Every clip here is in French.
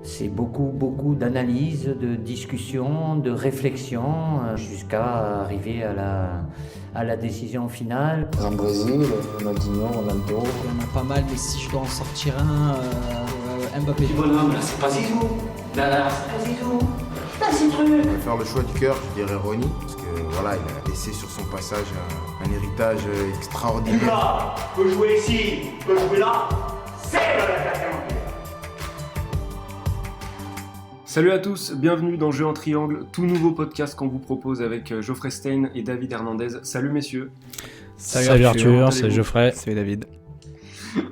C'est beaucoup d'analyse, de discussion, de réflexion, jusqu'à arriver à la décision finale. Dans le Brésil, Ronaldinho, Ronaldo. Il y en a pas mal, mais si je dois en sortir un, Mbappé. Bonhomme, là, c'est pas Zizou. Là, c'est pas Zizou. Là, c'est truc. Je vais faire le choix du cœur, je dirais Ronny, parce que voilà, il a laissé sur son passage un héritage extraordinaire. Là, peut jouer ici, peut jouer là, c'est l'attaquant. Salut à tous, bienvenue dans Jeu en Triangle, tout nouveau podcast qu'on vous propose avec Geoffrey Stein et David Hernandez. Salut messieurs. Salut Arthur, c'est Geoffrey. Salut David.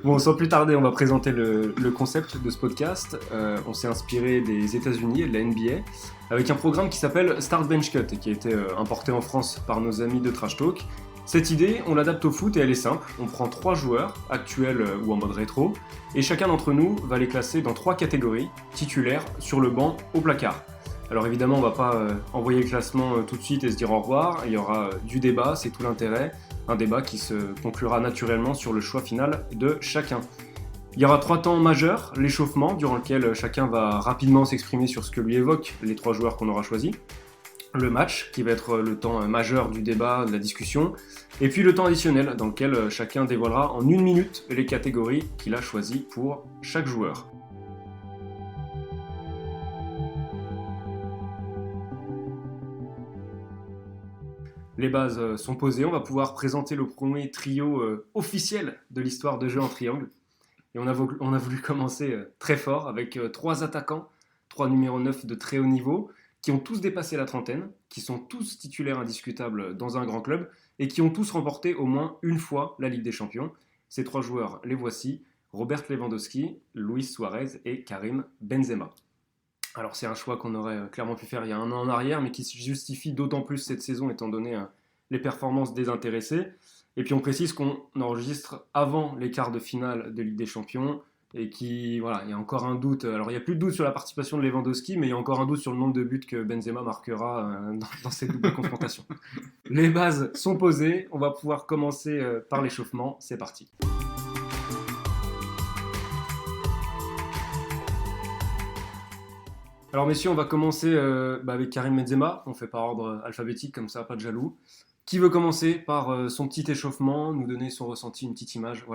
Bon, sans plus tarder, on va présenter le concept de ce podcast. On s'est inspiré des États-Unis et de la NBA avec un programme qui s'appelle Start Bench Cut et qui a été importé en France par nos amis de Trash Talk. Cette idée, on l'adapte au foot et elle est simple. On prend 3 joueurs, actuels ou en mode rétro, et chacun d'entre nous va les classer dans 3 catégories, titulaires, sur le banc, au placard. Alors évidemment, on va pas envoyer le classement tout de suite et se dire au revoir. Il y aura du débat, c'est tout l'intérêt. Un débat qui se conclura naturellement sur le choix final de chacun. Il y aura 3 temps majeurs, l'échauffement, durant lequel chacun va rapidement s'exprimer sur ce que lui évoquent les 3 joueurs qu'on aura choisis. Le match, qui va être le temps majeur du débat, de la discussion, et puis le temps additionnel, dans lequel chacun dévoilera en 1 minute les catégories qu'il a choisies pour chaque joueur. Les bases sont posées, on va pouvoir présenter le premier trio officiel de l'histoire de Jeu en Triangle. Et on a voulu commencer très fort avec 3 attaquants, 3 numéros 9 de très haut niveau, qui ont tous dépassé la trentaine, qui sont tous titulaires indiscutables dans un grand club, et qui ont tous remporté au moins une fois la Ligue des Champions. Ces 3 joueurs, les voici, Robert Lewandowski, Luis Suarez et Karim Benzema. Alors c'est un choix qu'on aurait clairement pu faire il y a un an en arrière, mais qui se justifie d'autant plus cette saison étant donné les performances désintéressées. Et puis on précise qu'on enregistre avant les quarts de finale de Ligue des Champions, et il y a encore un doute. Alors il n'y a plus de doute sur la participation de Lewandowski, mais il y a encore un doute sur le nombre de buts que Benzema marquera dans cette double confrontation. Les bases sont posées, on va pouvoir commencer par l'échauffement, c'est parti. Alors messieurs, on va commencer avec Karim Benzema, on fait par ordre alphabétique, comme ça, pas de jaloux. Qui veut commencer par son petit échauffement, nous donner son ressenti, une petite image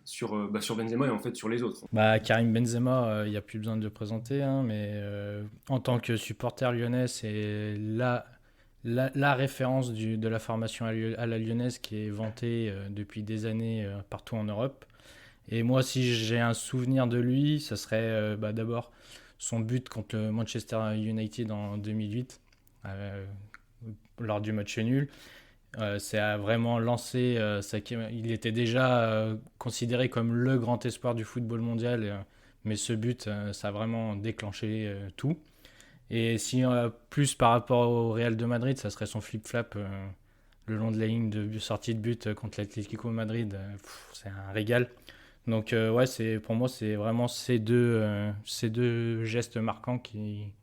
sur Benzema et en fait sur les autres. Karim Benzema, il n'y a plus besoin de le présenter, mais en tant que supporter lyonnais, c'est la référence de la formation à la lyonnaise qui est vantée depuis des années partout en Europe. Et moi, si j'ai un souvenir de lui, ça serait d'abord son but contre le Manchester United en 2008, lors du match nul. C'est vraiment lancé, il était déjà considéré comme le grand espoir du football mondial, mais ce but, ça a vraiment déclenché tout. Et si plus par rapport au Real de Madrid, ça serait son flip-flap le long de la ligne de sortie de but contre l'Atlético Madrid. C'est un régal. Donc pour moi, c'est vraiment ces deux gestes marquants qui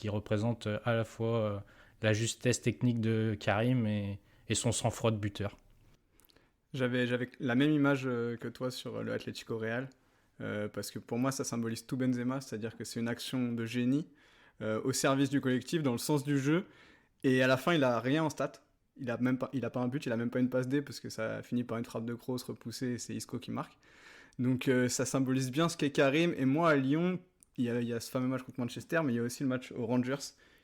représentent à la fois la justesse technique de Karim et son sang-froid de buteur. J'avais la même image que toi sur le Atlético Real, parce que pour moi ça symbolise tout Benzema, c'est-à-dire que c'est une action de génie au service du collectif, dans le sens du jeu, et à la fin il a rien en stats, il a pas un but, il a même pas une passe D, parce que ça finit par une frappe de Kroos repoussée et c'est Isco qui marque. Donc ça symbolise bien ce qu'est Karim. Et moi à Lyon, il y a ce fameux match contre Manchester, mais il y a aussi le match aux Rangers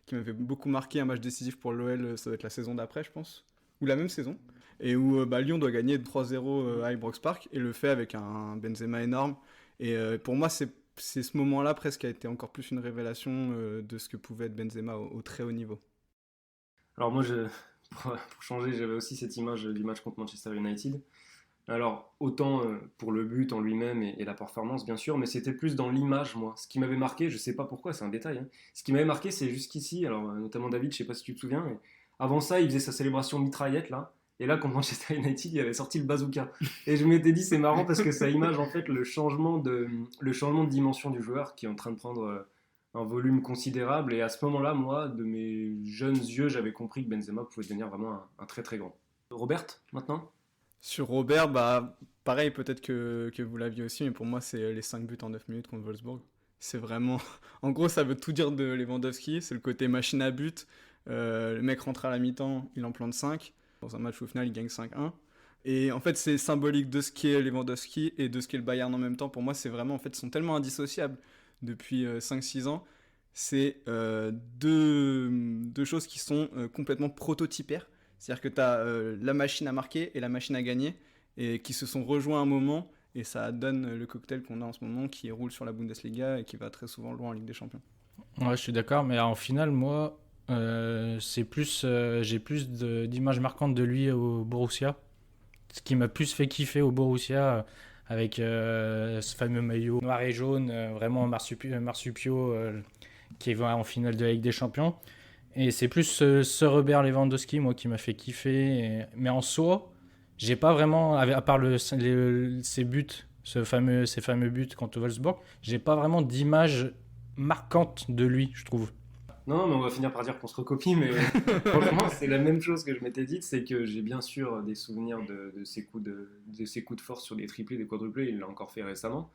qui m'avait beaucoup marqué, un match décisif pour l'OL, ça doit être la saison d'après je pense, ou la même saison, et où Lyon doit gagner 3-0 à Ibrox Park, et le fait avec un Benzema énorme. Et pour moi c'est ce moment-là presque qui a été encore plus une révélation de ce que pouvait être Benzema au très haut niveau. Alors moi, pour changer, j'avais aussi cette image du match contre Manchester United. Alors, autant pour le but en lui-même et la performance, bien sûr, mais c'était plus dans l'image, moi. Ce qui m'avait marqué, je sais pas pourquoi, c'est un détail, ce qui m'avait marqué, c'est jusqu'ici, alors notamment David, je sais pas si tu te souviens, mais avant ça, il faisait sa célébration mitraillette, là, et là, contre Manchester United, il avait sorti le bazooka. Et je m'étais dit, c'est marrant, parce que ça image, en fait, le changement de dimension du joueur, qui est en train de prendre un volume considérable, et à ce moment-là, moi, de mes jeunes yeux, j'avais compris que Benzema pouvait devenir vraiment un très très grand. Robert, maintenant ? Sur Robert, pareil, peut-être que vous l'aviez aussi, mais pour moi, c'est les 5 buts en 9 minutes contre Wolfsburg. c'est vraiment... En gros, ça veut tout dire de Lewandowski. C'est le côté machine à but. Le mec rentre à la mi-temps, il en plante 5. Dans un match où au final, il gagne 5-1. Et en fait, c'est symbolique de ce qu'est Lewandowski et de ce qu'est le Bayern en même temps. Pour moi, c'est vraiment... En fait, ils sont tellement indissociables depuis 5-6 ans. C'est deux choses qui sont complètement prototypaires. C'est-à-dire que tu as la machine à marquer et la machine à gagner, et qui se sont rejoints à un moment, et ça donne le cocktail qu'on a en ce moment, qui roule sur la Bundesliga et qui va très souvent loin en Ligue des Champions. Ouais, je suis d'accord, mais en finale, moi, j'ai plus d'images marquantes de lui au Borussia. Ce qui m'a plus fait kiffer au Borussia, avec ce fameux maillot noir et jaune, vraiment marsupio, qui va en finale de la Ligue des Champions. Et c'est plus ce Robert Lewandowski, moi, qui m'a fait kiffer. Mais en soi, j'ai pas vraiment, à part ses buts, ces fameux buts contre Wolfsburg, j'ai pas vraiment d'image marquante de lui, je trouve. Non, mais on va finir par dire qu'on se recopie, mais franchement, c'est la même chose que je m'étais dit, c'est que j'ai bien sûr des souvenirs de ses coups de force sur des triplés, des quadruplés, il l'a encore fait récemment.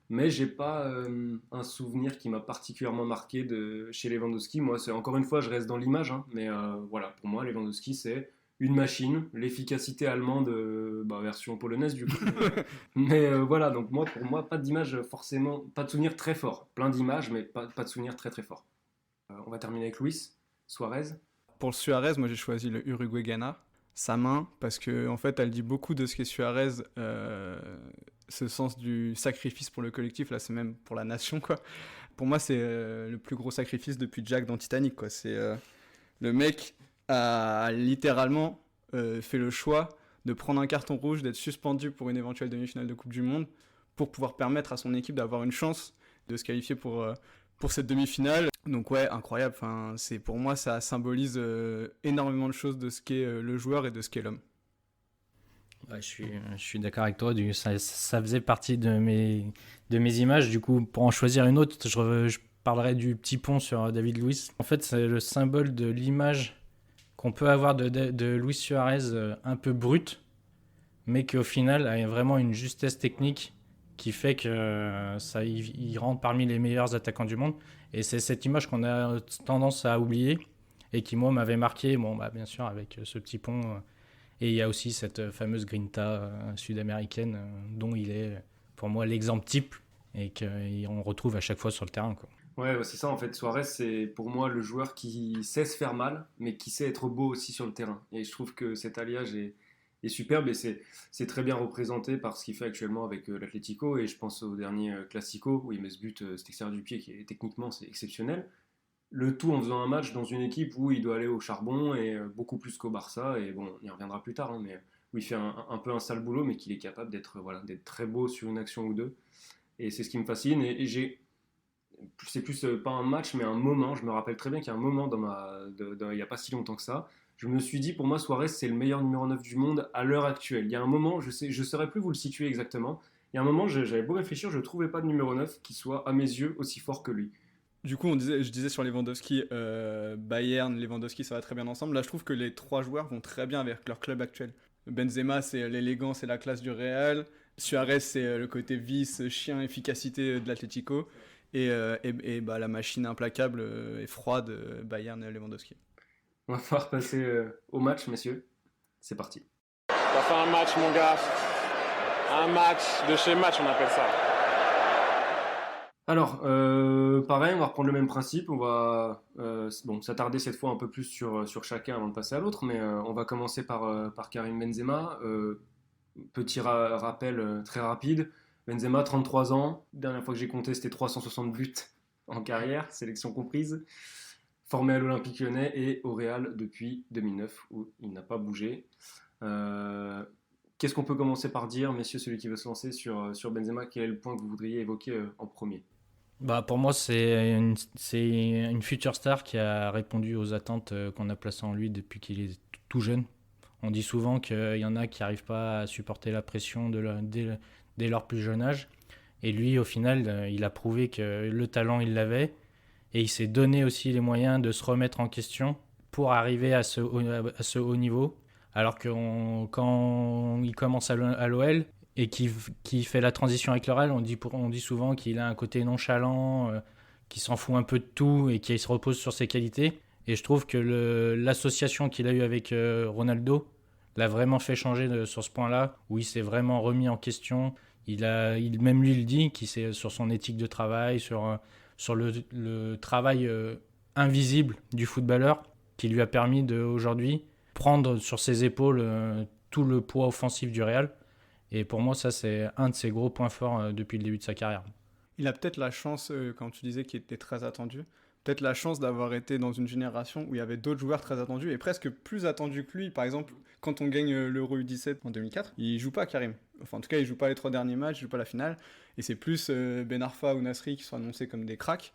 Mais j'ai pas un souvenir qui m'a particulièrement marqué chez Lewandowski. Moi, encore une fois, je reste dans l'image, hein, mais voilà, pour moi, Lewandowski, c'est une machine, l'efficacité allemande, version polonaise du coup. Mais voilà, donc pour moi, pas d'image forcément, pas de souvenir très fort. Plein d'images, mais pas de souvenir très très fort. On va terminer avec Luis Suarez. Pour le Suarez, moi j'ai choisi le Uruguay-Ghana, sa main, parce que en fait, elle dit beaucoup de ce qu'est Suarez, ce sens du sacrifice pour le collectif, là c'est même pour la nation, quoi. Pour moi, c'est le plus gros sacrifice depuis Jack dans Titanic, quoi. C'est le mec a littéralement fait le choix de prendre un carton rouge, d'être suspendu pour une éventuelle demi-finale de Coupe du Monde, pour pouvoir permettre à son équipe d'avoir une chance de se qualifier pour cette demi-finale. Donc ouais, incroyable. Enfin, pour moi, ça symbolise énormément de choses de ce qu'est le joueur et de ce qu'est l'homme. Ouais, je suis d'accord avec toi. Ça faisait partie de mes images. Du coup, pour en choisir une autre, je parlerai du petit pont sur David Luiz. En fait, c'est le symbole de l'image qu'on peut avoir de Luis Suarez, un peu brute, mais qu'au final a vraiment une justesse technique qui fait que il rentre parmi les meilleurs attaquants du monde. Et c'est cette image qu'on a tendance à oublier et qui, moi, m'avait marqué, bien sûr, avec ce petit pont. Et il y a aussi cette fameuse grinta sud-américaine dont il est, pour moi, l'exemple type et qu'on retrouve à chaque fois sur le terrain, quoi. Ouais, c'est ça en fait. Suarez, c'est pour moi le joueur qui sait se faire mal, mais qui sait être beau aussi sur le terrain. Et je trouve que cet alliage est superbe et c'est très bien représenté par ce qu'il fait actuellement avec l'Atlético. Et je pense au dernier Classico où il met ce but, cet extérieur du pied qui est techniquement c'est exceptionnel. Le tout en faisant un match dans une équipe où il doit aller au charbon et beaucoup plus qu'au Barça. Et bon, on y reviendra plus tard, hein, mais où il fait un peu un sale boulot, mais qu'il est capable d'être très beau sur une action ou deux. Et c'est ce qui me fascine. Et c'est plus pas un match, mais un moment. Je me rappelle très bien qu'il y a un moment il n'y a pas si longtemps que ça. Je me suis dit, pour moi, Suarez, c'est le meilleur numéro 9 du monde à l'heure actuelle. Il y a un moment, je ne saurais plus vous le situer exactement. Il y a un moment, j'avais beau réfléchir, je ne trouvais pas de numéro 9 qui soit, à mes yeux, aussi fort que lui. Du coup, je disais sur Lewandowski, Bayern, Lewandowski, ça va très bien ensemble. Là, je trouve que les trois joueurs vont très bien avec leur club actuel. Benzema, c'est l'élégance et la classe du Real. Suarez, c'est le côté vice, chien, efficacité de l'Atlético. Et la machine implacable et froide Bayern et Lewandowski. On va pouvoir passer au match, messieurs. C'est parti. On va faire un match, mon gars. Un match de chez match, on appelle ça. Alors, pareil, on va reprendre le même principe. On va s'attarder cette fois un peu plus sur chacun avant de passer à l'autre. Mais on va commencer par Karim Benzema. Petit rappel très rapide. Benzema, 33 ans. Dernière fois que j'ai compté, c'était 360 buts en carrière, sélection comprise. Formé à l'Olympique Lyonnais et au Real depuis 2009, où il n'a pas bougé. Qu'est-ce qu'on peut commencer par dire, messieurs, celui qui veut se lancer sur Benzema? Quel est le point que vous voudriez évoquer en premier? Pour moi, c'est une future star qui a répondu aux attentes qu'on a placées en lui depuis qu'il est tout jeune. On dit souvent qu'il y en a qui n'arrivent pas à supporter la pression dès leur plus jeune âge. Et lui, au final, il a prouvé que le talent, il l'avait. Et il s'est donné aussi les moyens de se remettre en question pour arriver à ce haut niveau. Alors que quand il commence à l'OL, et qui fait la transition avec le Real. On dit souvent qu'il a un côté nonchalant, qui s'en fout un peu de tout et qui se repose sur ses qualités. Et je trouve que l'association qu'il a eue avec Ronaldo l'a vraiment fait changer sur ce point-là, où il s'est vraiment remis en question. Même lui, il dit qu'il s'est sur son éthique de travail, sur le travail invisible du footballeur, qui lui a permis aujourd'hui prendre sur ses épaules tout le poids offensif du Real. Et pour moi, ça, c'est un de ses gros points forts depuis le début de sa carrière. Il a peut-être la chance, quand tu disais qu'il était très attendu, peut-être la chance d'avoir été dans une génération où il y avait d'autres joueurs très attendus et presque plus attendus que lui. Par exemple, quand on gagne l'Euro U17 en 2004, il joue pas Karim. Enfin, en tout cas, il joue pas les 3 derniers matchs, il joue pas la finale. Et c'est plus Ben Arfa ou Nasri qui sont annoncés comme des cracks.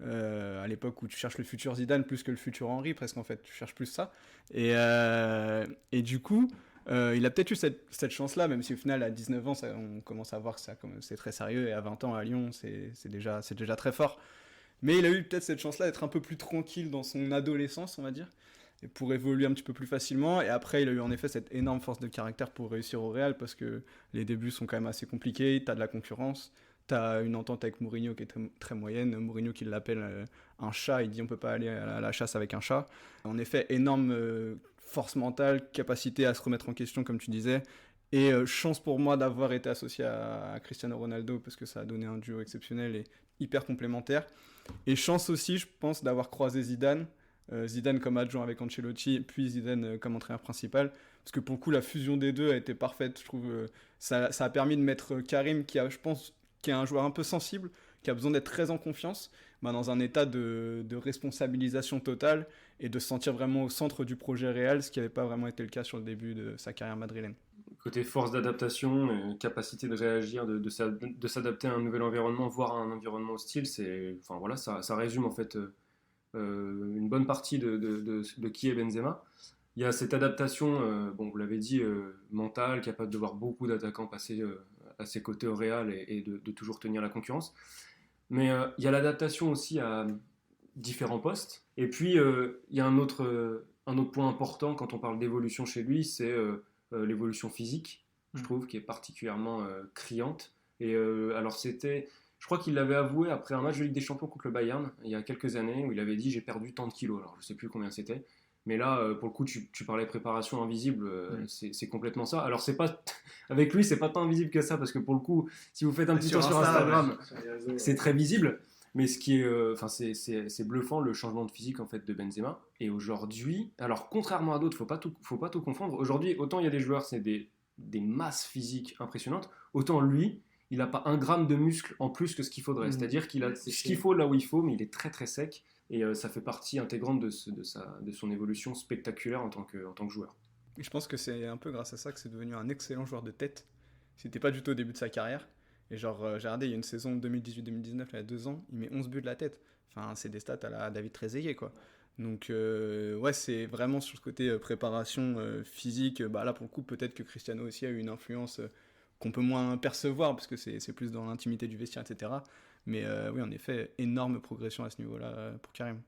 À l'époque où tu cherches le futur Zidane plus que le futur Henry, presque en fait, tu cherches plus ça. Et du coup, il a peut-être eu cette chance-là, même si au final, à 19 ans, on commence à voir que c'est très sérieux, et à 20 ans, à Lyon, c'est déjà très fort. Mais il a eu peut-être cette chance-là d'être un peu plus tranquille dans son adolescence, on va dire, et pour évoluer un petit peu plus facilement. Et après, il a eu en effet cette énorme force de caractère pour réussir au Real, parce que les débuts sont quand même assez compliqués, t'as de la concurrence, t'as une entente avec Mourinho qui est très, très moyenne, Mourinho qui l'appelle un chat, il dit on peut pas aller à la chasse avec un chat. En effet, énorme force mentale, capacité à se remettre en question, comme tu disais, et chance pour moi d'avoir été associé à Cristiano Ronaldo, parce que ça a donné un duo exceptionnel et hyper complémentaire. Et chance aussi, je pense, d'avoir croisé Zidane, Zidane comme adjoint avec Ancelotti, puis Zidane comme entraîneur principal, parce que pour le coup, la fusion des deux a été parfaite, je trouve. Ça a permis de mettre Karim, qui est un joueur un peu sensible, qui a besoin d'être très en confiance, dans un état de responsabilisation totale et de se sentir vraiment au centre du projet réel, ce qui n'avait pas vraiment été le cas sur le début de sa carrière madrilène. Côté force d'adaptation, capacité de réagir, de s'adapter à un nouvel environnement, voire à un environnement hostile, ça résume en fait une bonne partie de qui est Benzema. Il y a cette adaptation, vous l'avez dit, mentale, capable de voir beaucoup d'attaquants passer à ses côtés au Real et de toujours tenir la concurrence. Mais il y a l'adaptation aussi à différents postes. Et puis, il y a un autre point important quand on parle d'évolution chez lui, c'est l'évolution physique, je trouve, qui est particulièrement criante. Et alors, je crois qu'il l'avait avoué après un match de Ligue des Champions contre le Bayern, il y a quelques années, où il avait dit « j'ai perdu tant de kilos ». Alors, je ne sais plus combien c'était. Mais là, pour le coup, tu parlais préparation invisible, c'est complètement ça. Alors, avec lui, c'est pas tant invisible que ça, parce que pour le coup, si vous faites un petit tour sur Instagram, c'est très visible. Mais ce qui est, c'est bluffant, le changement de physique en fait de Benzema. Et aujourd'hui, alors contrairement à d'autres, faut pas tout confondre. Aujourd'hui, autant il y a des joueurs, c'est des masses physiques impressionnantes, autant lui, il n'a pas 1 gramme de muscle en plus que ce qu'il faudrait. C'est-à-dire qu'il a ce qu'il faut là où il faut, mais il est très très sec. Et ça fait partie intégrante de son évolution spectaculaire en tant que joueur. Et je pense que c'est un peu grâce à ça que c'est devenu un excellent joueur de tête. C'était pas du tout au début de sa carrière. Et j'ai regardé, il y a une saison 2018-2019, il y a 2 ans, il met 11 buts de la tête. Enfin, c'est des stats à la David Trezeguet, quoi. Donc, c'est vraiment sur ce côté préparation physique. Là, pour le coup, peut-être que Cristiano aussi a eu une influence qu'on peut moins percevoir, parce que c'est plus dans l'intimité du vestiaire, etc. Mais oui, en effet, énorme progression à ce niveau-là pour Karim.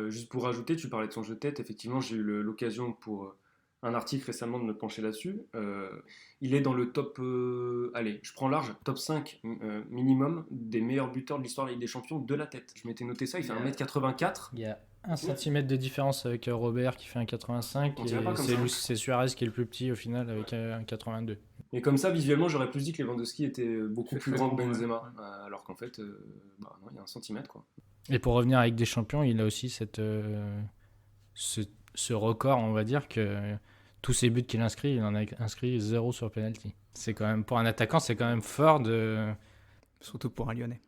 Juste pour rajouter, tu parlais de son jeu de tête. Effectivement, j'ai eu l'occasion pour un article récemment de me pencher là-dessus. Il est dans le top, je prends large, top 5 minimum des meilleurs buteurs de l'histoire de la Ligue des Champions de la tête. Je m'étais noté ça, il fait 1m84. Il y a 1 cm de différence avec Robert qui fait 1,85 et c'est Suarez qui est le plus petit au final avec 1,82. Et comme ça, visuellement, j'aurais plus dit que Lewandowski était beaucoup plus grand que Benzema, alors qu'en fait, non, il y a 1 centimètre, quoi. Et pour revenir avec des champions, il a aussi ce record, on va dire, que tous ses buts qu'il inscrit, il en a inscrit 0 sur penalty. C'est quand même, pour un attaquant, c'est quand même fort de... Surtout pour un Lyonnais.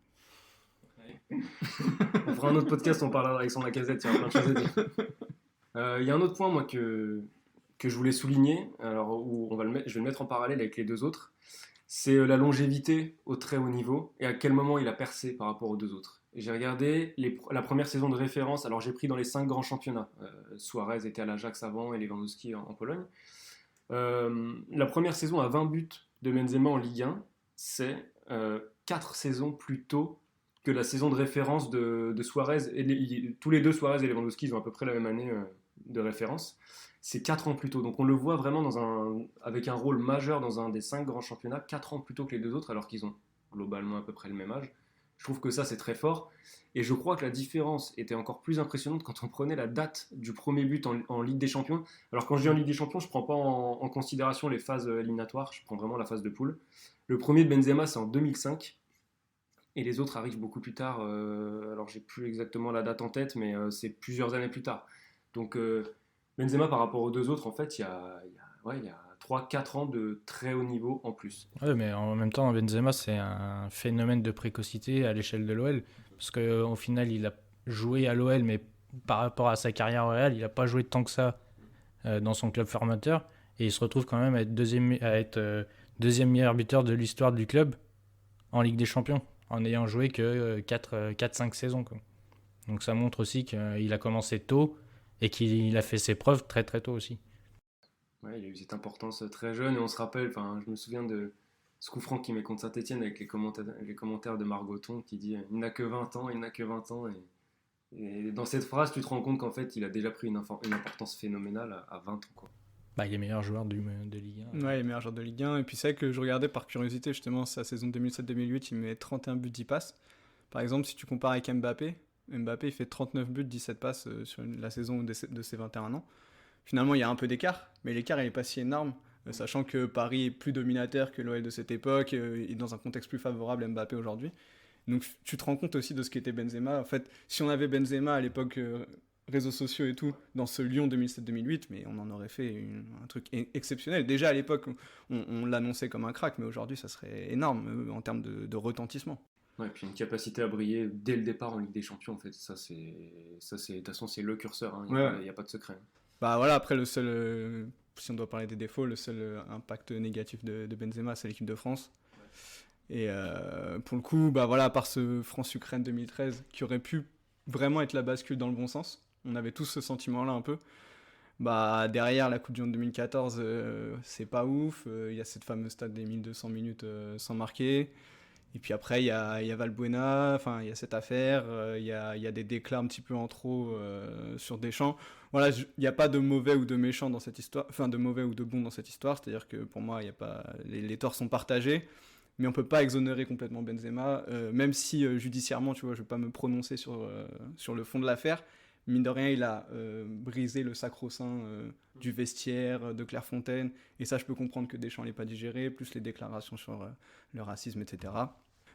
On fera un autre podcast, on parlera avec son Lacazette, il y a plein de choses à dire. Il y a un autre point, moi, que je voulais souligner, alors où je vais le mettre en parallèle avec les 2 autres, c'est la longévité au très haut niveau et à quel moment il a percé par rapport aux 2 autres. Et j'ai regardé la première saison de référence, alors j'ai pris dans les 5 grands championnats. Suarez était à l'Ajax avant et Lewandowski en Pologne. La première saison à 20 buts de Benzema en Ligue 1, c'est 4 saisons plus tôt que la saison de référence de Suarez. Tous les 2, Suarez et Lewandowski, ils ont à peu près la même année, de référence, c'est 4 ans plus tôt. Donc on le voit vraiment avec un rôle majeur dans un des 5 grands championnats, 4 ans plus tôt que les 2 autres, alors qu'ils ont globalement à peu près le même âge. Je trouve que ça, c'est très fort. Et je crois que la différence était encore plus impressionnante quand on prenait la date du premier but en Ligue des Champions. Alors quand je dis en Ligue des Champions, je ne prends pas en considération les phases éliminatoires, je prends vraiment la phase de poule. Le premier de Benzema, c'est en 2005. Et les autres arrivent beaucoup plus tard. Alors j'ai plus exactement la date en tête, mais c'est plusieurs années plus tard. Donc Benzema, par rapport aux 2 autres, en fait, il y a 3-4 ans de très haut niveau en plus. Ouais, mais en même temps, Benzema, c'est un phénomène de précocité à l'échelle de l'OL. Parce qu'au final, il a joué à l'OL, mais par rapport à sa carrière au Real, il n'a pas joué tant que ça dans son club formateur. Et il se retrouve quand même à être deuxième meilleur buteur de l'histoire du club en Ligue des Champions, en n'ayant joué que 4-5 saisons, quoi. Donc ça montre aussi qu'il a commencé tôt et qu'il a fait ses preuves très très tôt aussi. Ouais, il a eu cette importance très jeune et on se rappelle, je me souviens de ce coup franc qu'il met contre Saint-Etienne avec les commentaires de Margoton qui dit « il n'a que 20 ans, il n'a que 20 ans ». Et dans cette phrase, tu te rends compte qu'en fait, il a déjà pris une importance phénoménale à 20 ans, quoi. Bah, il est meilleur joueur de Ligue 1. Ouais, il est meilleur joueur de Ligue 1. Et puis c'est vrai que je regardais par curiosité justement sa saison 2007-2008, il met 31 buts, 10 passes. Par exemple, si tu compares avec Mbappé il fait 39 buts, 17 passes sur la saison de ses 21 ans. Finalement, il y a un peu d'écart, mais l'écart il n'est pas si énorme, sachant que Paris est plus dominateur que l'OL de cette époque, et dans un contexte plus favorable à Mbappé aujourd'hui. Donc tu te rends compte aussi de ce qu'était Benzema. En fait, si on avait Benzema à l'époque, réseaux sociaux et tout, dans ce Lyon 2007-2008, mais on en aurait fait un truc exceptionnel. Déjà à l'époque, on l'annonçait comme un crack, mais aujourd'hui, ça serait énorme en termes de retentissement. Ouais, et puis une capacité à briller dès le départ en Ligue des Champions, en fait, ça c'est de toute façon c'est le curseur, hein. Il n'y a pas de secret. Bah voilà, après le seul, si on doit parler des défauts, le seul impact négatif de Benzema, c'est l'équipe de France. Et pour le coup, bah voilà, à part ce France-Ukraine 2013 qui aurait pu vraiment être la bascule dans le bon sens, on avait tous ce sentiment-là un peu. Bah derrière la Coupe du Monde 2014, c'est pas ouf. Il y a cette fameuse stat des 1200 minutes sans marquer. Et puis après, il y a Valbuena, il y a cette affaire, il y a des déclats un petit peu en trop sur Deschamps. Voilà, il n'y a pas de mauvais ou de méchant dans cette histoire, de mauvais ou de bon dans cette histoire. C'est-à-dire que pour moi, il y a pas, les torts sont partagés, mais on ne peut pas exonérer complètement Benzema, même si judiciairement, tu vois, je ne vais pas me prononcer sur le fond de l'affaire. Mine de rien, il a brisé le sacro-saint du vestiaire, de Clairefontaine, et ça, je peux comprendre que Deschamps ne l'ait pas digéré, plus les déclarations sur le racisme, etc.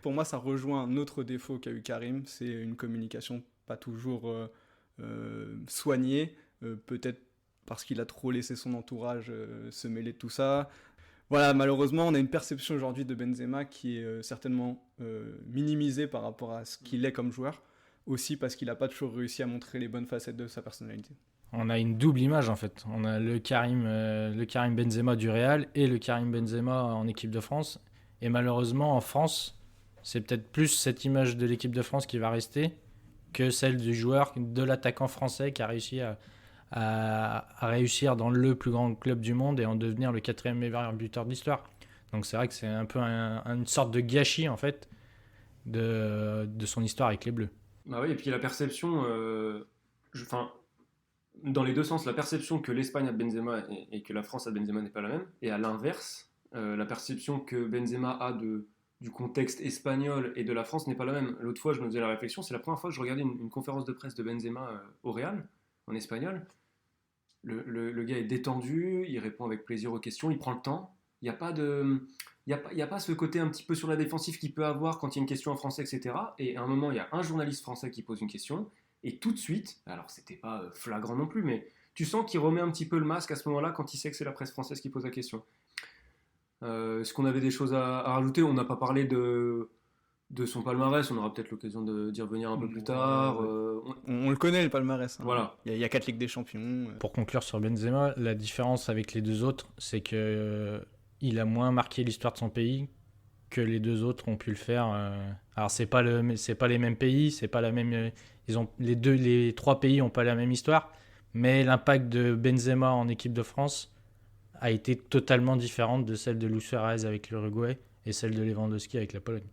Pour moi, ça rejoint un autre défaut qu'a eu Karim, c'est une communication pas toujours soignée, peut-être parce qu'il a trop laissé son entourage se mêler de tout ça. Voilà, malheureusement, on a une perception aujourd'hui de Benzema qui est certainement minimisée par rapport à ce qu'il est comme joueur, aussi parce qu'il n'a pas toujours réussi à montrer les bonnes facettes de sa personnalité. On a une double image en fait. On a le Karim Benzema du Real et le Karim Benzema en équipe de France. Et malheureusement, en France, c'est peut-être plus cette image de l'équipe de France qui va rester que celle du joueur, de l'attaquant français qui a réussi à réussir dans le plus grand club du monde et en devenir le 4e meilleur buteur de l'histoire. Donc c'est vrai que c'est un peu une sorte de gâchis en fait de son histoire avec les Bleus. Bah oui, et puis la perception, dans les deux sens, la perception que l'Espagne a de Benzema et que la France a de Benzema n'est pas la même. Et à l'inverse, la perception que Benzema a du contexte espagnol et de la France n'est pas la même. L'autre fois, je me faisais la réflexion, c'est la première fois que je regardais une conférence de presse de Benzema au Real, en espagnol. Le gars est détendu, il répond avec plaisir aux questions, il prend le temps. Il n'y a pas y a pas ce côté un petit peu sur la défensive qu'il peut avoir quand il y a une question en français, etc. Et à un moment, il y a un journaliste français qui pose une question, et tout de suite, alors c'était pas flagrant non plus, mais tu sens qu'il remet un petit peu le masque à ce moment-là quand il sait que c'est la presse française qui pose la question. Est-ce qu'on avait des choses à rajouter ? On n'a pas parlé de son palmarès, on aura peut-être l'occasion d'y revenir un peu plus tard. On le connaît, le palmarès. Hein. Voilà. Il y a 4 Ligues des Champions. Pour conclure sur Benzema, la différence avec les deux autres, c'est que il a moins marqué l'histoire de son pays que les deux autres ont pu le faire. Alors c'est pas les mêmes pays, c'est pas la même. Les 3 pays n'ont pas la même histoire, mais l'impact de Benzema en équipe de France a été totalement différente de celle de Luis Suarez avec l'Uruguay et celle de Lewandowski avec la Pologne.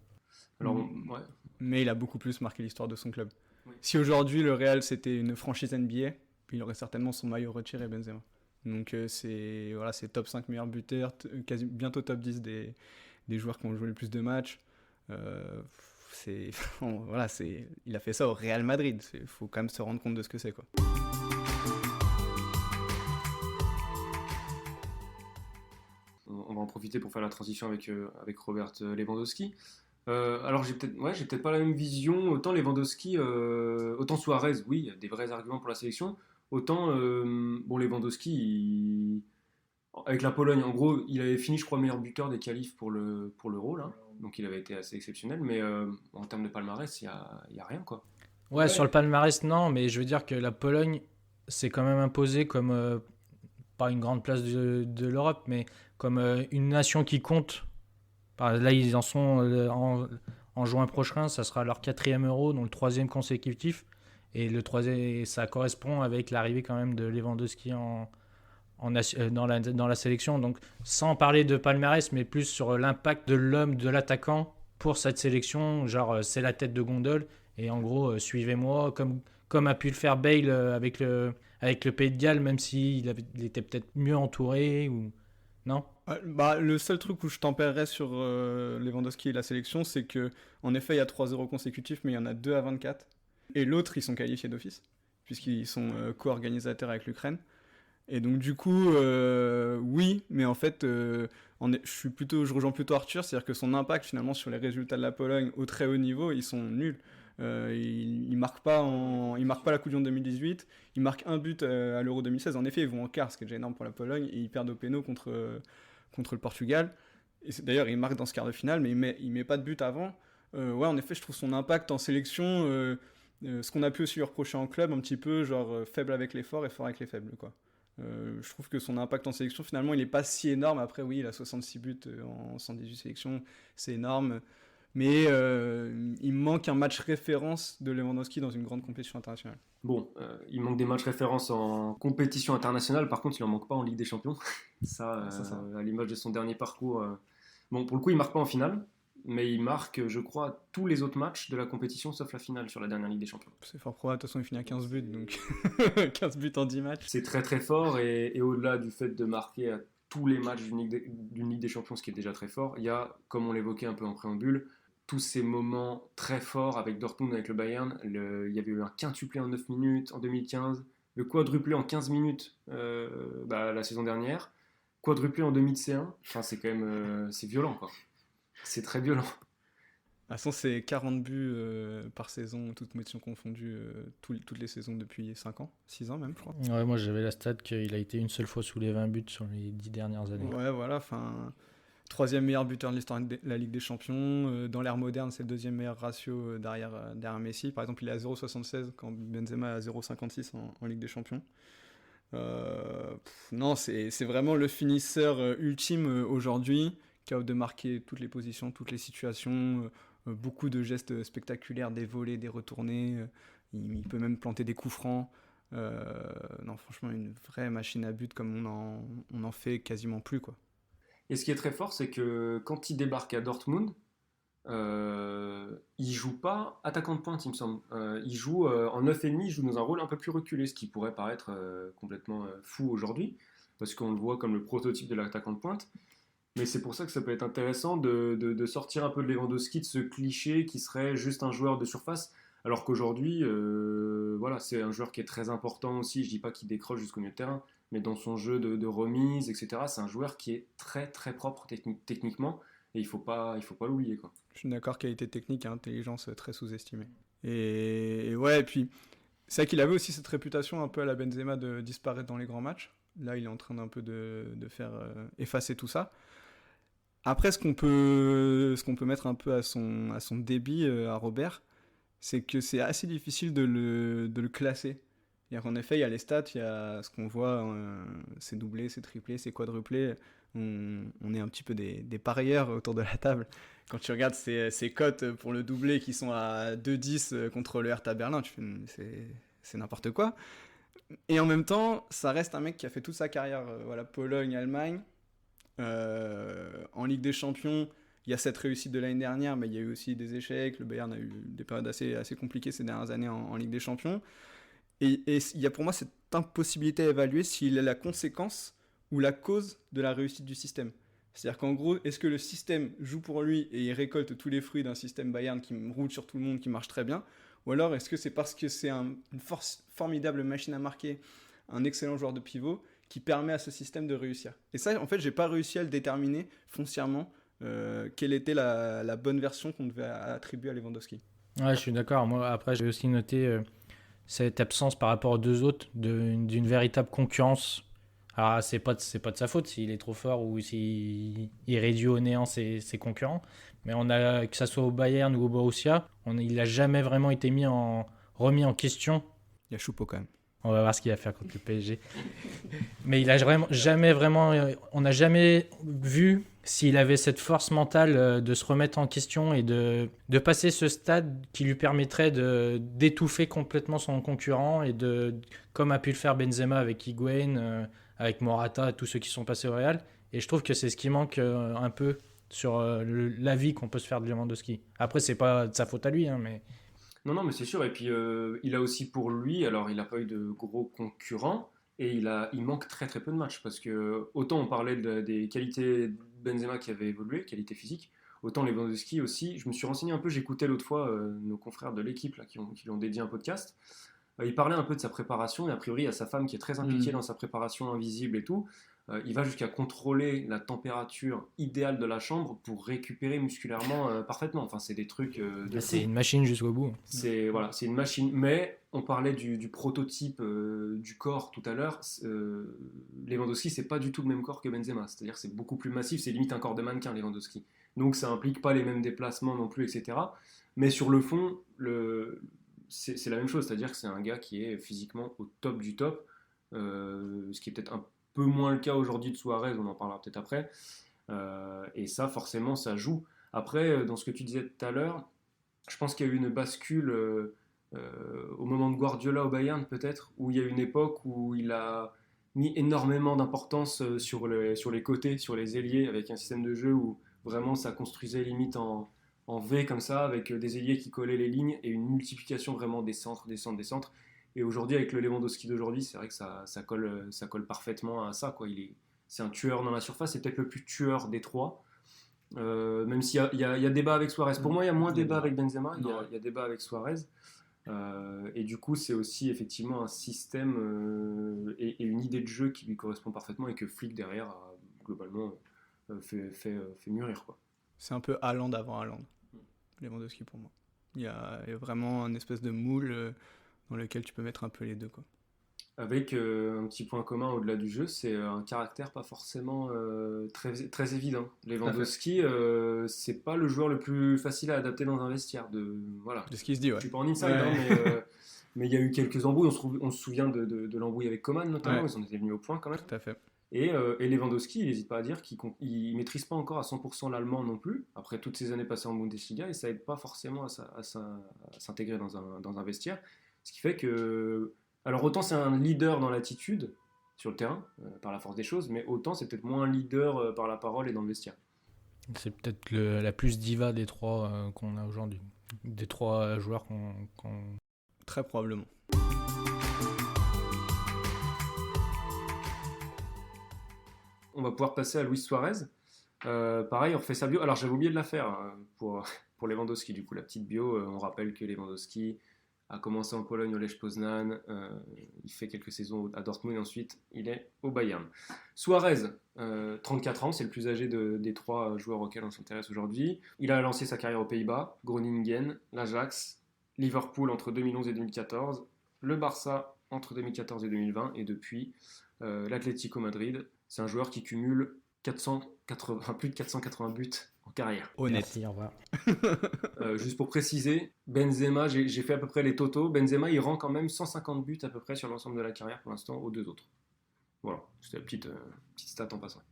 Alors, ouais. Mais il a beaucoup plus marqué l'histoire de son club. Oui. Si aujourd'hui le Real c'était une franchise NBA, il aurait certainement son maillot retiré, Benzema. Donc c'est top 5 meilleurs buteurs, bientôt top 10 des joueurs qui ont joué le plus de matchs. Il a fait ça au Real Madrid. Il faut quand même se rendre compte de ce que c'est, quoi. On va en profiter pour faire la transition avec Robert Lewandowski. Alors j'ai peut-être pas la même vision. Autant Lewandowski, autant Suarez, oui, il y a des vrais arguments pour la sélection. Autant Lewandowski, avec la Pologne, en gros, il avait fini, je crois, meilleur buteur des qualifs pour l'Euro, là. Donc il avait été assez exceptionnel. Mais en termes de palmarès, il y a rien, quoi. Ouais, sur le palmarès, non, mais je veux dire que la Pologne s'est quand même imposée comme, pas une grande place de l'Europe, mais comme une nation qui compte. Là, ils en sont en juin prochain, ça sera leur 4e Euro, donc le 3e consécutif. Et le 3e, ça correspond avec l'arrivée quand même de Lewandowski dans la sélection. Donc, sans parler de palmarès, mais plus sur l'impact de l'homme, de l'attaquant pour cette sélection. Genre, c'est la tête de gondole. Et en gros, suivez-moi, comme a pu le faire Bale avec le Pays de Galles, même s'il était peut-être mieux entouré ou... Non ? Le seul truc où je tempérerais sur Lewandowski et la sélection, c'est que en effet, il y a 3-0 consécutifs, mais il y en a 2 à 24. Et l'autre, ils sont qualifiés d'office, puisqu'ils sont co-organisateurs avec l'Ukraine. Et donc, du coup, oui, mais en fait, je rejoins plutôt Arthur, c'est-à-dire que son impact, finalement, sur les résultats de la Pologne au très haut niveau, ils sont nuls. Il marque pas la Coupe du Monde 2018, il marque un but à l'Euro 2016. En effet, ils vont en quart, ce qui est déjà énorme pour la Pologne, et ils perdent au péno contre le Portugal. Et d'ailleurs, il marque dans ce quart de finale, mais il met pas de but avant. En effet, je trouve son impact en sélection, ce qu'on a pu aussi lui reprocher en club, un petit peu genre faible avec les forts et fort avec les faibles, quoi. Je trouve que son impact en sélection, finalement, il n'est pas si énorme. Après, oui, il a 66 buts en 118 sélections, c'est énorme. Mais il manque un match référence de Lewandowski dans une grande compétition internationale. Bon, il manque des matchs références en compétition internationale, par contre il n'en manque pas en Ligue des Champions. ça. À l'image de son dernier parcours. Bon, pour le coup, il ne marque pas en finale, mais il marque, je crois, tous les autres matchs de la compétition, sauf la finale sur la dernière Ligue des Champions. C'est fort probable, de toute façon il finit à 15 buts, donc 15 buts en 10 matchs. C'est très très fort, et au-delà du fait de marquer à tous les matchs d'une Ligue des Champions, ce qui est déjà très fort, il y a, comme on l'évoquait un peu en préambule, tous ces moments très forts avec Dortmund, avec le Bayern. Il y avait eu un quintuplé en 9 minutes en 2015, le quadruplé en 15 minutes la saison dernière, quadruplé en demi de C1. Enfin, c'est quand même c'est violent, quoi. C'est très violent. De toute façon, c'est 40 buts par saison, toutes compétitions confondues, toutes les saisons depuis 5 ans, 6 ans même, je crois. Ouais, moi j'avais la stat qu'il a été une seule fois sous les 20 buts sur les 10 dernières années. Ouais, voilà, enfin... 3e meilleur buteur de l'histoire de la Ligue des Champions. Dans l'ère moderne, c'est le 2e meilleur ratio derrière Messi. Par exemple, il est à 0,76 quand Benzema est à 0,56 en Ligue des Champions. Non, c'est vraiment le finisseur ultime aujourd'hui, capable de marquer toutes les positions, toutes les situations, beaucoup de gestes spectaculaires, des volées, des retournées. Il peut même planter des coups francs. Non, franchement, une vraie machine à but comme on en fait quasiment plus, quoi. Et ce qui est très fort, c'est que quand il débarque à Dortmund, il joue pas attaquant de pointe, il me semble. Il joue en 9,5, il joue dans un rôle un peu plus reculé, ce qui pourrait paraître complètement fou aujourd'hui, parce qu'on le voit comme le prototype de l'attaquant de pointe. Mais c'est pour ça que ça peut être intéressant de sortir un peu de Lewandowski, de ce cliché qui serait juste un joueur de surface, alors qu'aujourd'hui, c'est un joueur qui est très important aussi. Je dis pas qu'il décroche jusqu'au milieu de terrain, mais dans son jeu de remise, etc., c'est un joueur qui est très très propre techniquement, et il faut pas l'oublier, quoi. Je suis d'accord, qualité technique et intelligence très sous-estimée. Et puis c'est vrai qu'il avait aussi cette réputation un peu à la Benzema de disparaître dans les grands matchs. Là, il est en train d'un peu de faire effacer tout ça. Après, ce qu'on peut mettre un peu à son débit à Robert, c'est que c'est assez difficile de le classer. C'est-à-dire qu'en effet, il y a les stats, il y a ce qu'on voit, c'est doublé, c'est triplé, c'est quadruplé. On est un petit peu des parieurs autour de la table. Quand tu regardes ces cotes pour le doublé qui sont à 2,10 contre le Hertha Berlin, tu fais c'est n'importe quoi. Et en même temps, ça reste un mec qui a fait toute sa carrière, Pologne, Allemagne. En Ligue des Champions, il y a cette réussite de l'année dernière, mais il y a eu aussi des échecs. Le Bayern a eu des périodes assez compliquées ces dernières années en Ligue des Champions. Et il y a pour moi cette impossibilité à évaluer s'il est la conséquence ou la cause de la réussite du système. C'est-à-dire qu'en gros, est-ce que le système joue pour lui et il récolte tous les fruits d'un système Bayern qui roule sur tout le monde, qui marche très bien, ou alors est-ce que c'est parce que c'est une formidable machine à marquer, un excellent joueur de pivot qui permet à ce système de réussir. Et ça, en fait, j'ai pas réussi à le déterminer foncièrement quelle était la bonne version qu'on devait attribuer à Lewandowski. Ouais, je suis d'accord. Moi, après, j'ai aussi noté cette absence par rapport aux deux autres d'une véritable concurrence. Alors, c'est pas de sa faute s'il est trop fort ou s'il réduit au néant ses concurrents. Mais que ça soit au Bayern ou au Borussia, il n'a jamais vraiment été remis en question. Il y a Choupo quand même. On va voir ce qu'il va faire contre le PSG. Mais il a jamais vraiment. On n'a jamais vu s'il avait cette force mentale de se remettre en question et de passer ce stade qui lui permettrait d'étouffer complètement son concurrent et comme a pu le faire Benzema avec Higuaín, avec Morata, tous ceux qui sont passés au Real. Et je trouve que c'est ce qui manque un peu sur l'avis qu'on peut se faire de Lewandowski. Après, c'est pas de sa faute à lui, hein, mais. Non, mais c'est sûr. Et puis, il a aussi pour lui, alors il n'a pas eu de gros concurrents, et il manque très très peu de matchs, parce que autant on parlait des qualités de Benzema qui avaient évolué, qualités physiques, autant Lewandowski aussi. Je me suis renseigné un peu, j'écoutais l'autre fois nos confrères de l'équipe là, qui lui ont dédié un podcast. Il parlait un peu de sa préparation, et a priori, il y a sa femme qui est très impliquée dans sa préparation invisible et tout. Il va jusqu'à contrôler la température idéale de la chambre pour récupérer musculairement parfaitement. Enfin, c'est des trucs c'est une machine jusqu'au bout. C'est une machine. Mais on parlait du prototype du corps tout à l'heure. Lewandowski, c'est pas du tout le même corps que Benzema. C'est-à-dire c'est beaucoup plus massif. C'est limite un corps de mannequin, Lewandowski. Donc ça implique pas les mêmes déplacements non plus, etc. Mais sur le fond, c'est la même chose. C'est-à-dire que c'est un gars qui est physiquement au top du top. Ce qui est peut-être un peu moins le cas aujourd'hui de Suarez, on en parlera peut-être après, et ça forcément ça joue. Après, dans ce que tu disais tout à l'heure, je pense qu'il y a eu une bascule au moment de Guardiola au Bayern peut-être, où il y a eu une époque où il a mis énormément d'importance sur les côtés, sur les ailiers, avec un système de jeu où vraiment ça construisait limite en V comme ça, avec des ailiers qui collaient les lignes et une multiplication vraiment des centres. Et aujourd'hui, avec le Lewandowski d'aujourd'hui, c'est vrai que ça colle parfaitement à ça, quoi. C'est un tueur dans la surface, c'est peut-être le plus tueur des trois. Même s'il y a débat avec Suarez. Pour moi, il y a moins débat avec Benzema, il y a débat avec Suarez. Et du coup, c'est aussi effectivement un système et une idée de jeu qui lui correspond parfaitement et que Flick, derrière, a globalement fait mûrir, quoi. C'est un peu Haaland avant Haaland, Lewandowski pour moi. Il y a vraiment un espèce de moule dans lequel tu peux mettre un peu les deux, quoi. Avec un petit point commun au-delà du jeu, c'est un caractère pas forcément très, très évident. Lewandowski, c'est pas le joueur le plus facile à adapter dans un vestiaire. De ce qui se dit, ouais. Je suis pas en inside, mais il y a eu quelques embrouilles. On se souvient de l'embrouille avec Coman, notamment. Ouais. Ils en étaient venus au point quand même. Tout à fait. Et Lewandowski, il n'hésite pas à dire qu'il maîtrise pas encore à 100% l'allemand non plus, après toutes ces années passées en Bundesliga, et ça aide pas forcément à s'intégrer dans un vestiaire. Ce qui fait que... Alors autant c'est un leader dans l'attitude, sur le terrain, par la force des choses, mais autant c'est peut-être moins un leader par la parole et dans le vestiaire. C'est peut-être la plus diva des trois qu'on a aujourd'hui. Des trois joueurs qu'on... Très probablement. On va pouvoir passer à Luis Suarez. Pareil, on refait sa bio. Alors j'avais oublié de la faire pour Lewandowski, du coup, la petite bio. On rappelle que Lewandowski a commencé en Pologne au Lech Poznan, il fait quelques saisons à Dortmund et ensuite il est au Bayern. Suarez, 34 ans, c'est le plus âgé des trois joueurs auxquels on s'intéresse aujourd'hui. Il a lancé sa carrière aux Pays-Bas, Groningen, l'Ajax, Liverpool entre 2011 et 2014, le Barça entre 2014 et 2020 et depuis l'Atlético Madrid. C'est un joueur qui cumule plus de 480 buts en carrière. Honnête. Merci, au revoir. Juste pour préciser, Benzema, j'ai fait à peu près les totaux. Benzema, il rend quand même 150 buts à peu près sur l'ensemble de la carrière pour l'instant aux deux autres. Voilà, c'était la petite stat en passant.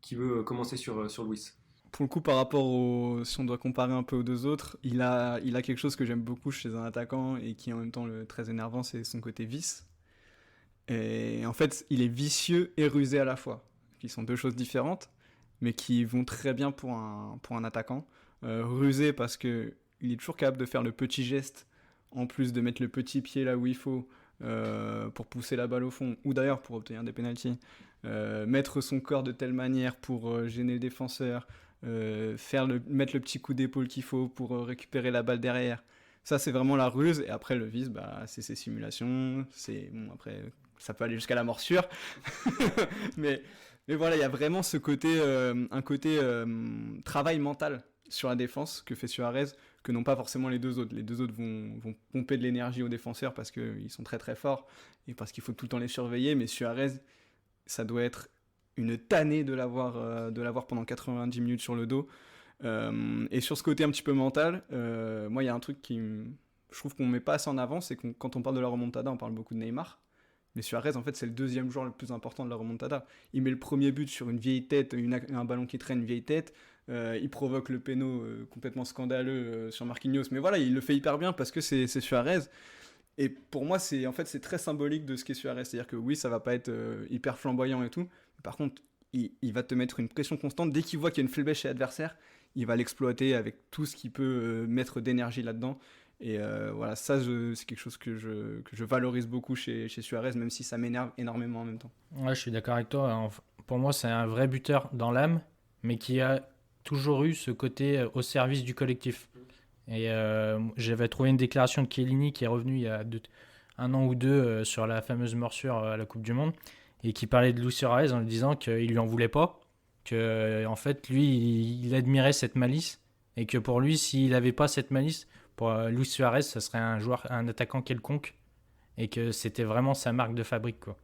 Qui veut commencer sur Luis ? Pour le coup, par rapport si on doit comparer un peu aux deux autres, il a quelque chose que j'aime beaucoup chez un attaquant et qui est en même temps très énervant, c'est son côté vice. Et en fait, il est vicieux et rusé à la fois, qui sont deux choses différentes, mais qui vont très bien pour un attaquant. Rusé parce qu'il est toujours capable de faire le petit geste en plus de mettre le petit pied là où il faut pour pousser la balle au fond, ou d'ailleurs pour obtenir des pénaltys, mettre son corps de telle manière pour gêner le défenseur, mettre le petit coup d'épaule qu'il faut pour récupérer la balle derrière. Ça, c'est vraiment la ruse. Et après, le vice, c'est ses simulations. Après, ça peut aller jusqu'à la morsure. mais voilà, il y a vraiment ce côté, un côté travail mental sur la défense que fait Suarez, que n'ont pas forcément les deux autres. Les deux autres vont pomper de l'énergie aux défenseurs parce qu'ils sont très très forts et parce qu'il faut tout le temps les surveiller. Mais Suarez, ça doit être une tannée de l'avoir pendant 90 minutes sur le dos. Et sur ce côté un petit peu mental, moi il y a un truc je trouve qu'on met pas assez en avant, c'est que quand on parle de la remontada, on parle beaucoup de Neymar, mais Suarez en fait c'est le deuxième joueur le plus important de la remontada. Il met le premier but sur une vieille tête, un ballon qui traîne, une vieille tête, il provoque le péno complètement scandaleux sur Marquinhos, mais voilà, il le fait hyper bien parce que c'est Suarez. Et pour moi c'est très symbolique de ce qu'est Suarez, c'est-à-dire que oui, ça va pas être hyper flamboyant et tout, mais par contre il va te mettre une pression constante. Dès qu'il voit qu'il y a une faiblesse chez l'adversaire, il va l'exploiter avec tout ce qu'il peut mettre d'énergie là-dedans. Et voilà, ça, c'est quelque chose que je valorise beaucoup chez Suarez, même si ça m'énerve énormément en même temps. Ouais, je suis d'accord avec toi. Pour moi, c'est un vrai buteur dans l'âme, mais qui a toujours eu ce côté au service du collectif. Et j'avais trouvé une déclaration de Chiellini qui est revenu il y a 1 an ou 2 sur la fameuse morsure à la Coupe du Monde, et qui parlait de Luis Suarez en lui disant qu'il lui en voulait pas, que en fait lui il admirait cette malice, et que pour lui s'il n'avait pas cette malice, pour Luis Suarez ça serait un attaquant quelconque, et que c'était vraiment sa marque de fabrique, quoi.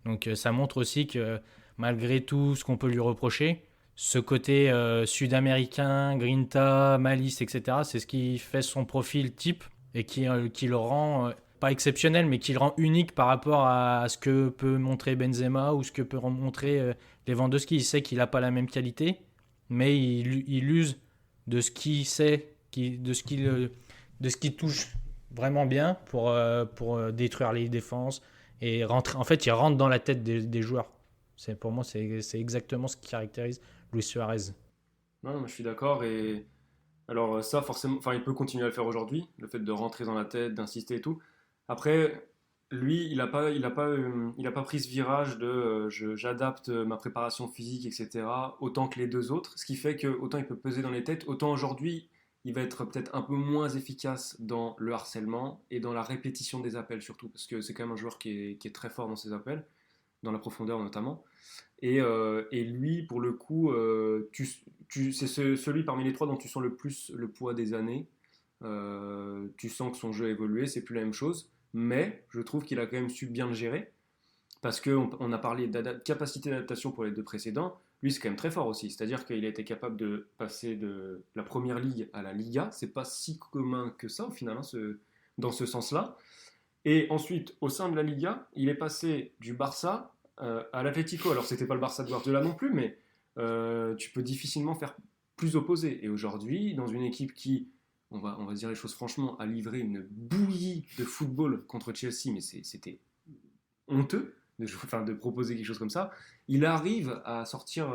Donc ça montre aussi que malgré tout ce qu'on peut lui reprocher, ce côté sud-américain, grinta, malice, etc., c'est ce qui fait son profil type et qui le rend pas exceptionnel, mais qui le rend unique par rapport à ce que peut montrer Benzema ou ce que peut montrer Lewandowski. Il sait qu'il n'a pas la même qualité, mais il use de ce qu'il sait, de ce qu'il touche vraiment bien pour détruire les défenses et rentrer. En fait, il rentre dans la tête des joueurs. Pour moi, c'est exactement ce qui caractérise Luis Suarez. Non, mais je suis d'accord. Et alors ça, forcément, il peut continuer à le faire aujourd'hui, le fait de rentrer dans la tête, d'insister et tout. Après, lui, il a pas pris ce virage de j'adapte ma préparation physique, etc., autant que les deux autres. Ce qui fait que autant il peut peser dans les têtes, autant aujourd'hui, il va être peut-être un peu moins efficace dans le harcèlement et dans la répétition des appels surtout, parce que c'est quand même un joueur qui est très fort dans ses appels, dans la profondeur notamment. Et lui, pour le coup, c'est celui parmi les trois dont tu sens le plus le poids des années. Tu sens que son jeu a évolué, c'est plus la même chose, mais je trouve qu'il a quand même su bien le gérer, parce qu'on a parlé de capacité d'adaptation pour les deux précédents. Lui, c'est quand même très fort aussi, c'est-à-dire qu'il a été capable de passer de la première ligue à la Liga. C'est pas si commun que ça au final, dans ce sens-là. Et ensuite, au sein de la Liga, il est passé du Barça à l'Atlético. Alors, c'était pas le Barça de Guardiola non plus, mais tu peux difficilement faire plus opposé. Et aujourd'hui, dans une équipe qui, on va dire les choses franchement, a livré une bouillie de football contre Chelsea, mais c'était honteux de proposer quelque chose comme ça. Il arrive à sortir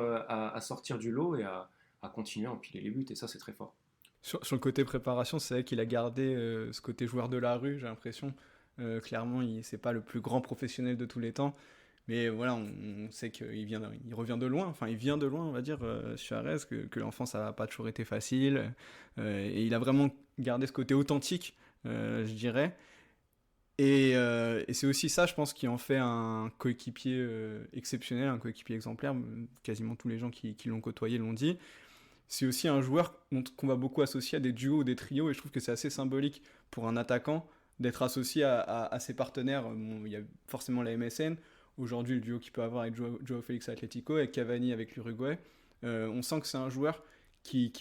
du lot et à continuer à empiler les buts, et ça, c'est très fort. Sur le côté préparation, c'est vrai qu'il a gardé ce côté joueur de la rue, j'ai l'impression. Clairement, c'est pas le plus grand professionnel de tous les temps, mais voilà, on sait qu'il revient de loin, il vient de loin, on va dire, Suarez, que l'enfance n'a pas toujours été facile, et il a vraiment gardé ce côté authentique, je dirais. Et c'est aussi ça, je pense, qui en fait un coéquipier exceptionnel, un coéquipier exemplaire. Quasiment tous les gens qui l'ont côtoyé l'ont dit. C'est aussi un joueur qu'on va beaucoup associer à des duos ou des trios, et je trouve que c'est assez symbolique pour un attaquant d'être associé à ses partenaires. Bon, il y a forcément la MSN, aujourd'hui le duo qu'il peut avoir avec Joao Félix à Atlético, avec Cavani avec l'Uruguay. On sent que c'est un joueur qui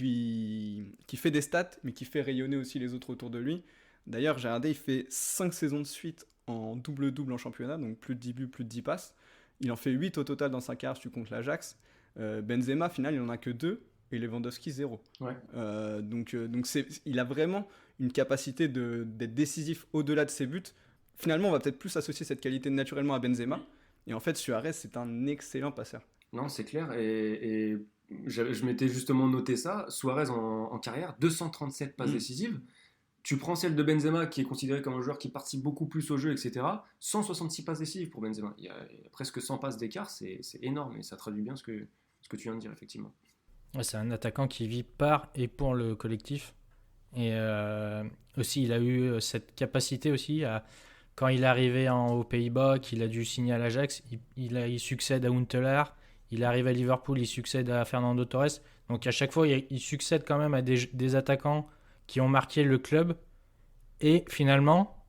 fait des stats, mais qui fait rayonner aussi les autres autour de lui. D'ailleurs, j'ai regardé, il fait 5 saisons de suite en double-double en championnat, donc plus de 10 buts, plus de 10 passes. Il en fait 8 au total dans sa carrière, si tu comptes l'Ajax. Benzema, au final, il n'en a que 2, et Lewandowski, 0. Ouais. Donc il a vraiment une capacité d'être décisif au-delà de ses buts. Finalement, on va peut-être plus associer cette qualité naturellement à Benzema. Et en fait, Suarez, c'est un excellent passeur. Non, c'est clair. Et je m'étais justement noté ça. Suarez, en carrière, 237 passes décisives. Tu prends celle de Benzema, qui est considéré comme un joueur qui participe beaucoup plus au jeu, etc. 166 passes décisives pour Benzema. Il y a presque 100 passes d'écart, c'est énorme, et ça traduit bien ce que tu viens de dire, effectivement. Ouais, c'est un attaquant qui vit par et pour le collectif. Et aussi, il a eu cette capacité aussi quand il est arrivé aux Pays-Bas, qu'il a dû signer à l'Ajax, il succède à Huntelaar, il arrive à Liverpool, il succède à Fernando Torres. Donc à chaque fois, il succède quand même à des attaquants qui ont marqué le club. Et finalement,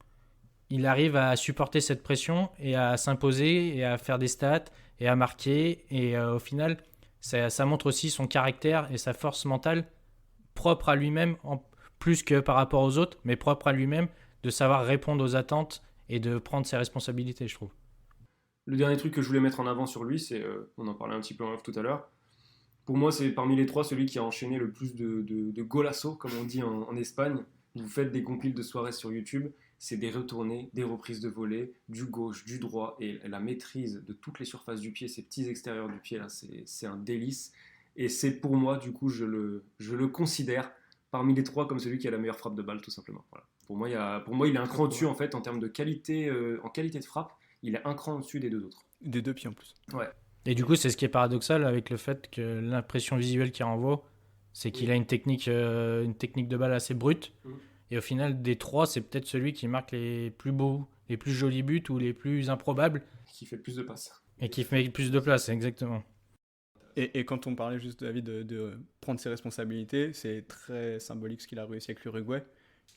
il arrive à supporter cette pression et à s'imposer et à faire des stats et à marquer. Et au final, ça montre aussi son caractère et sa force mentale propre à lui-même, plus que par rapport aux autres, mais propre à lui-même, de savoir répondre aux attentes et de prendre ses responsabilités, je trouve. Le dernier truc que je voulais mettre en avant sur lui, c'est, on en parlait un petit peu en off tout à l'heure, pour moi c'est parmi les trois celui qui a enchaîné le plus de golasso, comme on dit en Espagne. Vous faites des compiles de soirées sur YouTube, c'est des retournées, des reprises de volée, du gauche, du droit, et la maîtrise de toutes les surfaces du pied, ces petits extérieurs du pied là, c'est un délice. Et c'est pour moi, du coup, je le considère parmi les trois comme celui qui a la meilleure frappe de balle, tout simplement. Voilà. Pour moi, il est un cran au-dessus en fait en termes de qualité, en qualité de frappe. Il est un cran au-dessus des deux autres. Des deux pieds en plus. Ouais. Et du coup, c'est ce qui est paradoxal avec le fait que l'impression visuelle qu'il renvoie, c'est qu'il a une technique de balle assez brute. Et au final, des trois, c'est peut-être celui qui marque les plus beaux, les plus jolis buts ou les plus improbables. Qui fait le plus de passes. Et qui fait le plus de place, exactement. Et quand on parlait juste, David, de prendre ses responsabilités, c'est très symbolique ce qu'il a réussi avec l'Uruguay.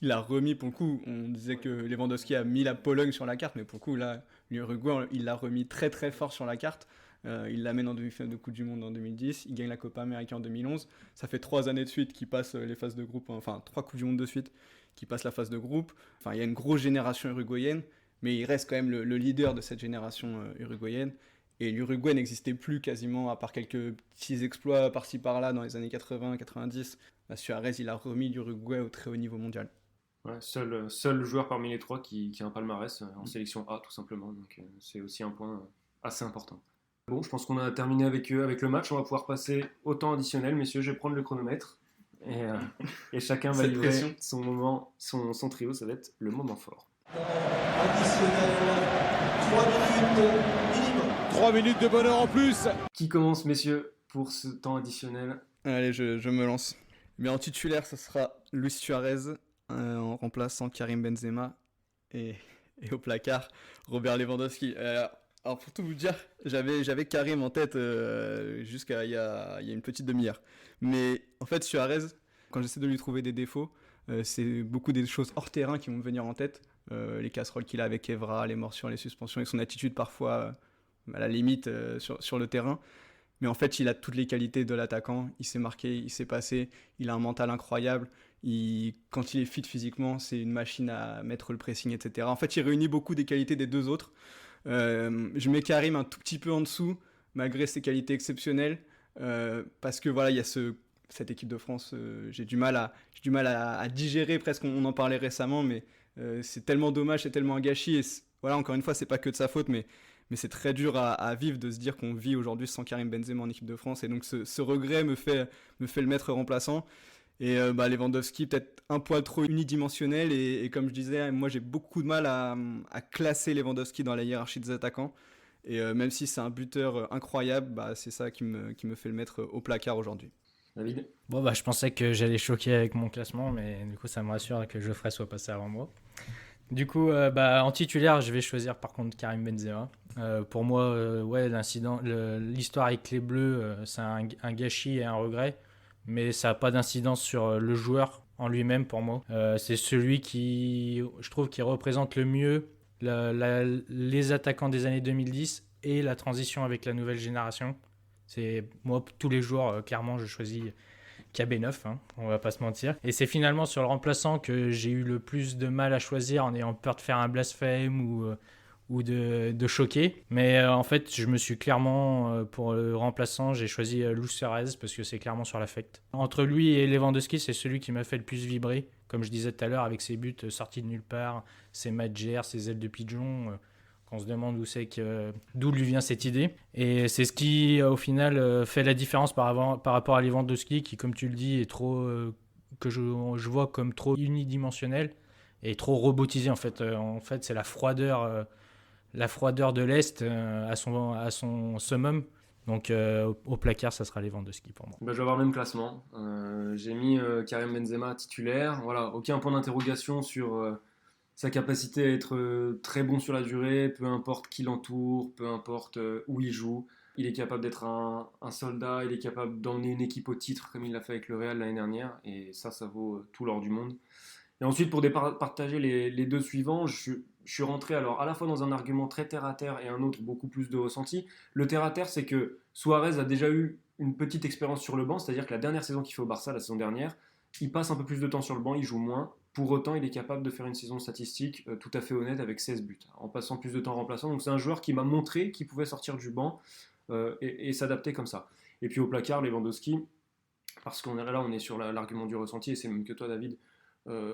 Il a remis, pour le coup, on disait que Lewandowski a mis la Pologne sur la carte, mais pour le coup, là, l'Uruguay, il l'a remis très très fort sur la carte. Il l'amène en demi-finale de Coupe du Monde en 2010, il gagne la Copa América en 2011. Ça fait 3 années de suite qu'il passe les phases de groupe, enfin 3 Coupes du Monde de suite qui passent la phase de groupe. Enfin, il y a une grosse génération uruguayenne, mais il reste quand même le leader de cette génération uruguayenne. Et l'Uruguay n'existait plus quasiment, à part quelques petits exploits par-ci par-là dans les années 80-90. Suarez, il a remis l'Uruguay au très haut niveau mondial. Ouais, seul joueur parmi les trois qui a un palmarès en sélection A, tout simplement. Donc c'est aussi un point assez important. Bon, je pense qu'on a terminé avec le match. On va pouvoir passer au temps additionnel. Messieurs, je vais prendre le chronomètre. Et chacun va livrer son moment, son trio. Ça va être le moment fort. Additionnel, 3 minutes minimum. 3 minutes de bonheur en plus. Qui commence, messieurs, pour ce temps additionnel? Allez, je me lance. Mais en titulaire, ce sera Luis Suarez, en remplaçant Karim Benzema. Et au placard, Robert Lewandowski. Alors pour tout vous dire, j'avais Karim en tête jusqu'à il y a une petite demi-heure. Mais en fait, Suarez, quand j'essaie de lui trouver des défauts, c'est beaucoup des choses hors terrain qui vont me venir en tête. Les casseroles qu'il a avec Evra, les morsures, les suspensions, et son attitude parfois à la limite sur le terrain. Mais en fait, il a toutes les qualités de l'attaquant. Il s'est marqué, il s'est passé, il a un mental incroyable. Quand il est fit physiquement, c'est une machine à mettre le pressing, etc. En fait, il réunit beaucoup des qualités des deux autres. Je mets Karim un tout petit peu en dessous, malgré ses qualités exceptionnelles, parce que voilà, il y a cette équipe de France, j'ai du mal à digérer presque. On en parlait récemment, mais c'est tellement dommage, c'est tellement un gâchis. Et voilà, encore une fois, c'est pas que de sa faute, mais c'est très dur à vivre de se dire qu'on vit aujourd'hui sans Karim Benzema en équipe de France. Et donc ce regret me fait le mettre remplaçant. Et Lewandowski, peut-être un poil trop unidimensionnel. Et comme je disais, moi j'ai beaucoup de mal à classer Lewandowski dans la hiérarchie des attaquants. Et même si c'est un buteur incroyable, c'est ça qui me fait le mettre au placard aujourd'hui. David? Bon, je pensais que j'allais choquer avec mon classement, mais du coup ça me rassure que Geoffrey soit passé avant moi. Du coup, en titulaire, je vais choisir par contre Karim Benzema. Pour moi, l'histoire avec les Bleus, c'est un gâchis et un regret. Mais ça n'a pas d'incidence sur le joueur en lui-même pour moi. C'est celui qui, je trouve, qui représente le mieux les attaquants des années 2010 et la transition avec la nouvelle génération. C'est moi, tous les jours, clairement, je choisis KB9, on va pas se mentir. Et c'est finalement sur le remplaçant que j'ai eu le plus de mal à choisir en ayant peur de faire un blasphème ou de choquer. Mais en fait, je me suis clairement, pour le remplaçant, j'ai choisi Luis Suarez parce que c'est clairement sur l'affect. Entre lui et Lewandowski, c'est celui qui m'a fait le plus vibrer. Comme je disais tout à l'heure, avec ses buts sortis de nulle part, ses matchs, ses ailes de pigeon, qu'on se demande d'où lui vient cette idée. Et c'est ce qui, au final, fait la différence par rapport à Lewandowski, qui, comme tu le dis, est trop je vois comme trop unidimensionnel et trop robotisé en fait. En fait, c'est la froideur de l'Est à son summum. Donc au placard, ça sera Lewandowski pour moi. Bah, je vais avoir le même classement. J'ai mis Karim Benzema titulaire. Voilà, aucun point d'interrogation sur sa capacité à être très bon sur la durée, peu importe qui l'entoure, peu importe où il joue. Il est capable d'être un soldat, il est capable d'emmener une équipe au titre comme il l'a fait avec le Real l'année dernière. Et ça vaut tout l'or du monde. Et ensuite, pour partager les deux suivants, je suis rentré alors à la fois dans un argument très terre-à-terre et un autre beaucoup plus de ressenti. Le terre-à-terre, c'est que Suarez a déjà eu une petite expérience sur le banc, c'est-à-dire que la dernière saison qu'il fait au Barça, la saison dernière, il passe un peu plus de temps sur le banc, il joue moins. Pour autant, il est capable de faire une saison statistique tout à fait honnête avec 16 buts, en passant plus de temps remplaçant. Donc c'est un joueur qui m'a montré qu'il pouvait sortir du banc et s'adapter comme ça. Et puis au placard, Lewandowski, parce qu'on est sur l'argument du ressenti, et c'est le même que toi, David.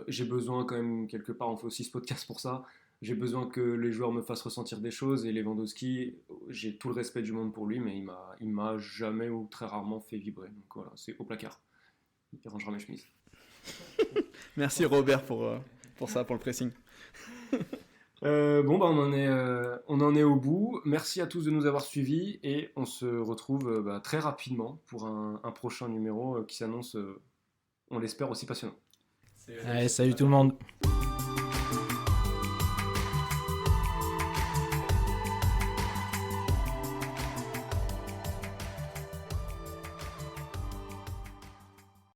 J'ai besoin quand même, quelque part, on fait aussi ce podcast pour ça, j'ai besoin que les joueurs me fassent ressentir des choses, et Lewandowski, j'ai tout le respect du monde pour lui, mais il m'a jamais ou très rarement fait vibrer. Donc voilà, c'est au placard. Il rangera mes chemises. Merci Robert pour le pressing. On en est au bout. Merci à tous de nous avoir suivis, et on se retrouve très rapidement pour un prochain numéro qui s'annonce, on l'espère, aussi passionnant. Allez, salut tout le monde.